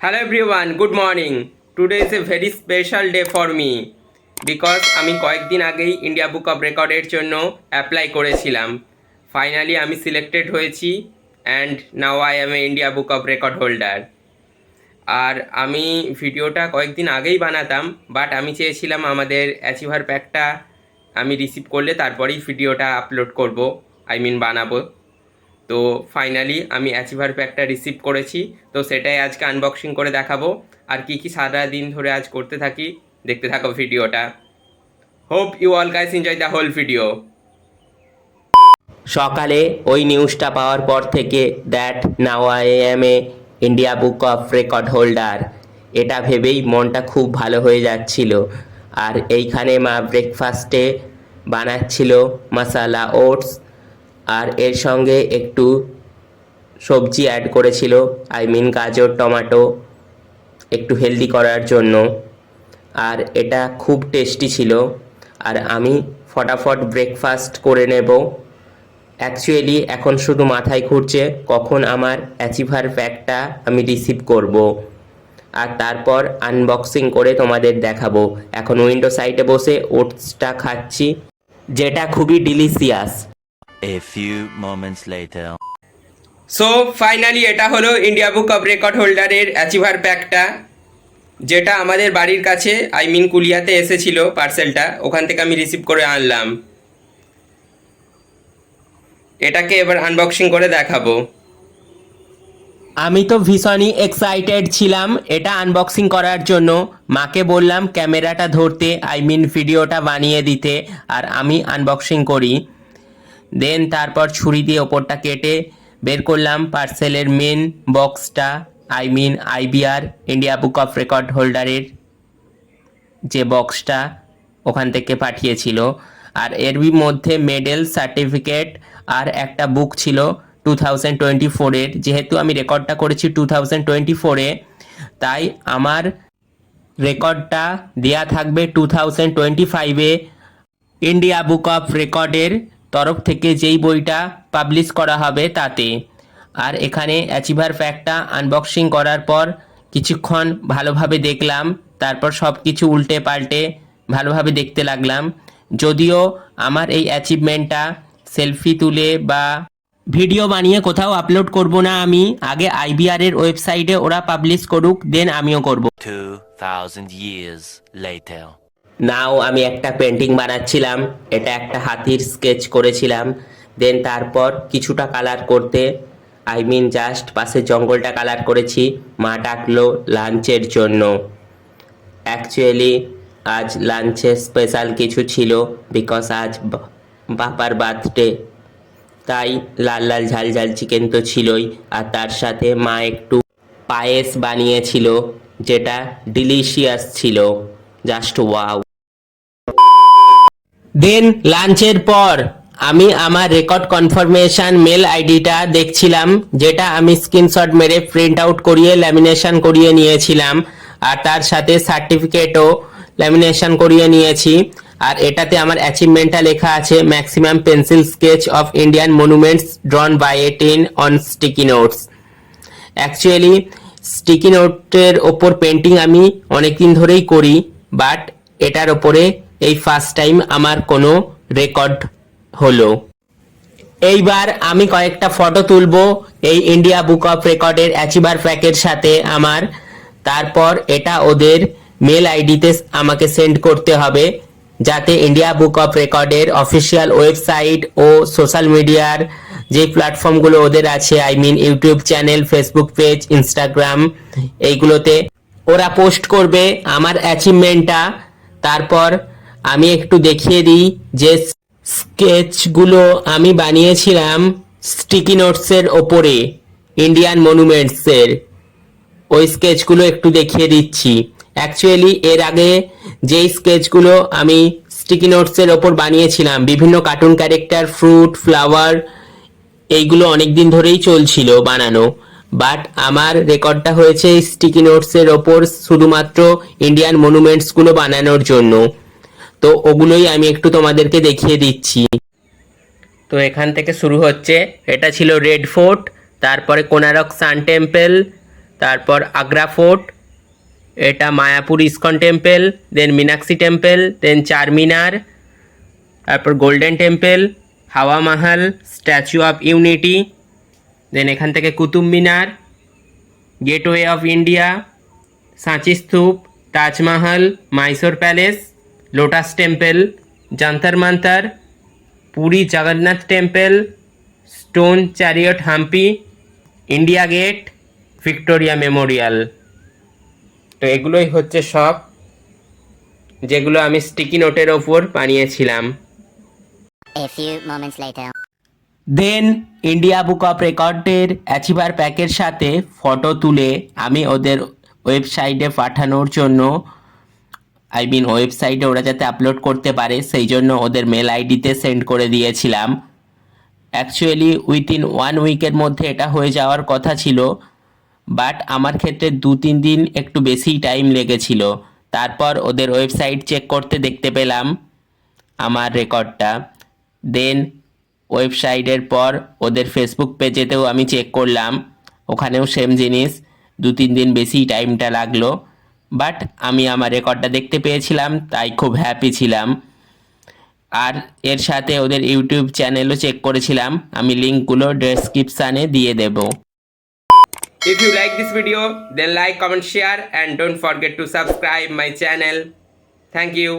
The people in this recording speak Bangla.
Hello everyone, good morning. Today is a very special day for me because আমি কয়েকদিন আগেই ইন্ডিয়া বুক অফ রেকর্ডের জন্য অ্যাপ্লাই করেছিলাম। ফাইনালি আমি সিলেক্টেড হয়েছি and now I am a India book of record holder. আর আমি ভিডিওটা কয়েকদিন আগেই বানাতাম, বাট আমি চেয়েছিলাম আমাদের অ্যাচিভার প্যাকটা আমি রিসিভ করলে তারপরেই ভিডিওটা আপলোড করব, বানাবো। তো ফাইনালি আমি অ্যাচিভার প্যাকটা রিসিভ করেছি, তো সেটাই আজকে আনবক্সিং করে দেখাবো। আর কি কি সারা দিন ধরে আজ করতে থাকি দেখতে থাকো ভিডিওটা। Hope you all guys enjoy the whole video. সকালে ওই নিউজটা পাওয়ার পর থেকে that now I am a India book of record holder, এটা ভেবেই মনটা খুব ভালো হয়ে যাচ্ছিল। আর এইখানে মা ব্রেকফাস্টে বানাচ্ছিল মশালা ওটস, আর এর সঙ্গে একটু সবজি অ্যাড করেছিল, গাজর টমেটো, একটু হেলদি করার জন্য। আর এটা খুব টেস্টি ছিল। আর আমি ফটাফট ব্রেকফাস্ট করে নেব। অ্যাকচুয়ালি এখন শুধু মাথায় ঘুরছে কখন আমার অ্যাচিভার প্যাকটা আমি রিসিভ করব, আর তারপর আনবক্সিং করে তোমাদের দেখাবো। এখন উইন্ডো সাইডে বসে ওটসটা খাচ্ছি, যেটা খুবই delicious. A few moments later. So finally এটা হলো ইন্ডিয়া বুক অফ রেকর্ড হোল্ডারের অ্যাচিভার প্যাকটা, যেটা আমাদের বাড়ির কাছে কুলিয়াতে এসেছিল পার্সেলটা, ওখান থেকে আমি রিসিভ করে আনলাম। এটাকে এবার আনবক্সিং করে দেখাবো। আমি তো ভীষণই এক্সাইটেড ছিলাম এটা আনবক্সিং করার জন্য। মাকে বললাম ক্যামেরাটা ধরতে, ভিডিওটা বানিয়ে দিতে, আর আমি আনবক্সিং করি। দেন তারপর ছুরি দিয়ে ওপরটা কেটে বের করলাম পার্সেলের মেন বক্সটা, IVR India book of record হোল্ডারের যে বক্সটা ওখান থেকে পাঠিয়েছিল। আর এর মধ্যে মেডেল, সার্টিফিকেট আর একটা বুক ছিল 2024-এর। যেহেতু আমি রেকর্ডটা করেছি 2024-এ, তাই আমার রেকর্ডটা দেয়া থাকবে 2025-এ ইন্ডিয়া বুক অফ রেকর্ডের তরফ থেকে যেই বইটা পাবলিশ করা হবে তাতে। আর এখানে অ্যাচিভার প্যাকটা আনবক্সিং করার পর কিছুক্ষণ ভালোভাবে দেখলাম, তারপর সব কিছু উল্টে পাল্টে ভালোভাবে দেখতে লাগলাম। যদিও আমার এই অ্যাচিভমেন্টটা সেলফি তুলে বা ভিডিও বানিয়ে কোথাও আপলোড করব না, আমি আগে আইবিআর এর ওয়েবসাইটে ওরা পাবলিশ করুক, দেন আমিও করব। 2000 years later. নাও আমি একটা পেন্টিং বানাচ্ছিলাম, এটা একটা হাতির স্কেচ করেছিলাম। দেন তারপর কিছুটা কালার করতে জাস্ট পাশের জঙ্গলটা কালার করেছি। মা ডাকলো লাঞ্চের জন্য। অ্যাকচুয়ালি আজ লাঞ্চে স্পেশাল কিছু ছিল, বিকজ আজ বাবার বার্থডে, তাই লাল লাল ঝাল ঝাল চিকেন তো ছিলই, আর তার সাথে মা একটু পায়েস বানিয়েছিল, যেটা ডিলিশিয়াস ছিল, জাস্ট ওয়াও। দেন লাঞ্চের পর আমি আমার রেকর্ড কনফার্মেশন মেল আইডিটা দেখছিলাম, যেটা আমি স্ক্রিনশট মেরে প্রিন্ট আউট করিয়ে ল্যামিনেশন করিয়ে নিয়েছিলাম, আর তার সাথে সার্টিফিকেটও ল্যামিনেশন করিয়ে নিয়েছি। আর এটাতে আমার অ্যাচিভমেন্টটা লেখা আছে, maximum pencil sketch of Indian monuments drawn by a teen on sticky notes. Actually sticky নোটের ওপর পেন্টিং আমি অনেকদিন ধরেই করি, বাট এটার ওপরে এই ফার্স্ট টাইম আমার কোনো রেকর্ড হলো। এইবার আমি কয়েকটা ফটো তুলবো এই ইন্ডিয়া বুক অফ রেকর্ডের অ্যাচিভার প্যাকের সাথে আমার। তারপর এটা ওদের মেল আইডিতে আমাকে সেন্ড করতে হবে, যাতে ইন্ডিয়া বুক অফ রেকর্ডের অফিসিয়াল ওয়েবসাইট ও সোশ্যাল মিডিয়ার যে প্ল্যাটফর্মগুলো ওদের আছে, YouTube channel, Facebook page, Instagram, এইগুলোতে ওরা পোস্ট করবে আমার অ্যাচিভমেন্টটা। তারপর আমি একটু দেখিয়ে দিই যে স্কেচগুলো আমি বানিয়েছিলাম স্টিকি নোটসের ওপরে ইন্ডিয়ান মনুমেন্টসের, ওই স্কেচগুলো একটু দেখিয়ে দিচ্ছি। অ্যাকচুয়ালি এর আগে যেই স্কেচগুলো আমি স্টিকি নোটসের ওপর বানিয়েছিলাম, বিভিন্ন কার্টুন ক্যারেক্টার, ফ্রুট, ফ্লাওয়ার, এইগুলো অনেক দিন ধরেই চলছিল বানানো, বাট আমার রেকর্ডটা হয়েছে স্টিকি নোটসের ওপর শুধুমাত্র ইন্ডিয়ান মনুমেন্টসগুলো বানানোর জন্য। তো ওগুলোই আমি একটু তোমাদেরকে দেখিয়ে দিচ্ছি। তো এখান থেকে শুরু হচ্ছে, এটা ছিল রেড ফোর্ট, তারপরে কোনারক সান টেম্পল, তারপর আগ্রা ফোর্ট, এটা মায়াপুর ইস্কন টেম্পল, দেন মীনাক্ষী টেম্পল, দেন চারমিনার, তারপর গোল্ডেন টেম্পল, হাওয়া মহল, স্ট্যাচু অফ ইউনিটি, দেন এখান থেকে Qutub Minar, gateway of India, সাঁচি Stupa, Taj Mahal, Mysore palace, lotus temple, Jantar Mantar, Puri Jagannath temple, stone chariot Hampi, India gate, Victoria memorial. তো এগুলোই হচ্ছে সব, যেগুলো আমি স্টিকি নোটের ওপর বানিয়েছিলাম। A few moments later. Then India book of রেকর্ডের অ্যাচিভার প্যাকের সাথে ফটো তুলে আমি ওদের ওয়েবসাইটে পাঠানোর জন্য, ওয়েবসাইটে ওরা যাতে আপলোড করতে পারে সেই জন্য ওদের মেল আইডিতে সেন্ড করে দিয়েছিলাম। অ্যাকচুয়ালি উইথিন 1 উইকের মধ্যে এটা হয়ে যাওয়ার কথা ছিল, বাট আমার ক্ষেত্রে 2-3 দিন একটু বেশিই টাইম লেগেছিল। তারপর ওদের ওয়েবসাইট চেক করতে দেখতে পেলাম আমার রেকর্ডটা। দেন ওয়েবসাইটের পর ওদের ফেসবুক পেজেতেও আমি চেক করলাম, ওখানেও সেম জিনিস, 2-3 দিন বেশি টাইমটা লাগলো, বাট আমি আমার রেকর্ডটা দেখতে পেয়েছিলাম, তাই খুব হ্যাপি ছিলাম। আর এর সাথে ওদের ইউটিউব চ্যানেলও চেক করেছিলাম, আমি লিঙ্কগুলো ডেসক্রিপশানে দিয়ে দেব। If you like this video, then like, comment, share and don't forget to subscribe my channel. Thank you.